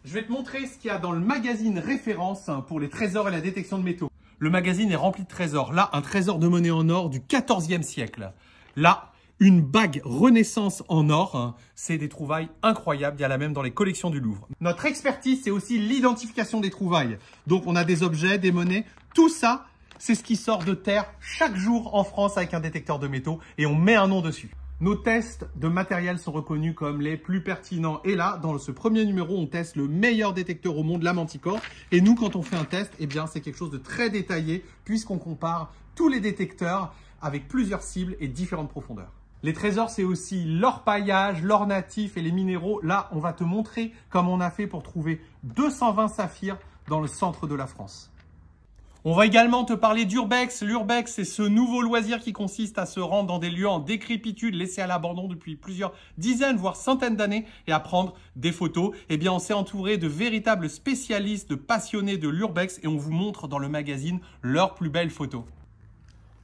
Je vais te montrer ce qu'il y a dans le magazine référence pour les trésors et la détection de métaux. Le magazine est rempli de trésors. Là, un trésor de monnaie en or du XIVe siècle. Là, une bague Renaissance en or. C'est des trouvailles incroyables. Il y en a même dans les collections du Louvre. Notre expertise, c'est aussi l'identification des trouvailles. Donc, on a des objets, des monnaies. Tout ça, c'est ce qui sort de terre chaque jour en France avec un détecteur de métaux et on met un nom dessus. Nos tests de matériel sont reconnus comme les plus pertinents. Et là, dans ce premier numéro, on teste le meilleur détecteur au monde, la Manticore. Et nous, quand on fait un test, eh bien, c'est quelque chose de très détaillé puisqu'on compare tous les détecteurs avec plusieurs cibles et différentes profondeurs. Les trésors, c'est aussi l'or paillage, l'or natif et les minéraux. Là, on va te montrer comment on a fait pour trouver 220 saphirs dans le centre de la France. On va également te parler d'Urbex. L'Urbex, c'est ce nouveau loisir qui consiste à se rendre dans des lieux en décrépitude, laissés à l'abandon depuis plusieurs dizaines, voire centaines d'années, et à prendre des photos. Eh bien, on s'est entouré de véritables spécialistes, de passionnés de l'Urbex, et on vous montre dans le magazine leurs plus belles photos.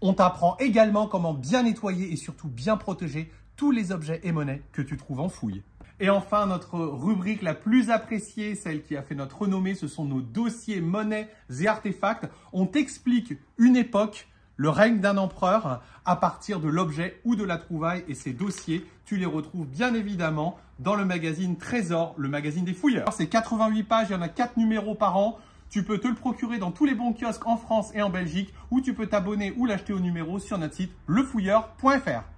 On t'apprend également comment bien nettoyer et surtout bien protéger tous les objets et monnaies que tu trouves en fouille. Et enfin, notre rubrique la plus appréciée, celle qui a fait notre renommée, ce sont nos dossiers monnaies et artefacts. On t'explique une époque, le règne d'un empereur, à partir de l'objet ou de la trouvaille. Et ces dossiers, tu les retrouves bien évidemment dans le magazine Trésor, le magazine des fouilleurs. C'est 88 pages, il y en a 4 numéros par an. Tu peux te le procurer dans tous les bons kiosques en France et en Belgique, ou tu peux t'abonner ou l'acheter au numéro sur notre site lefouilleur.fr.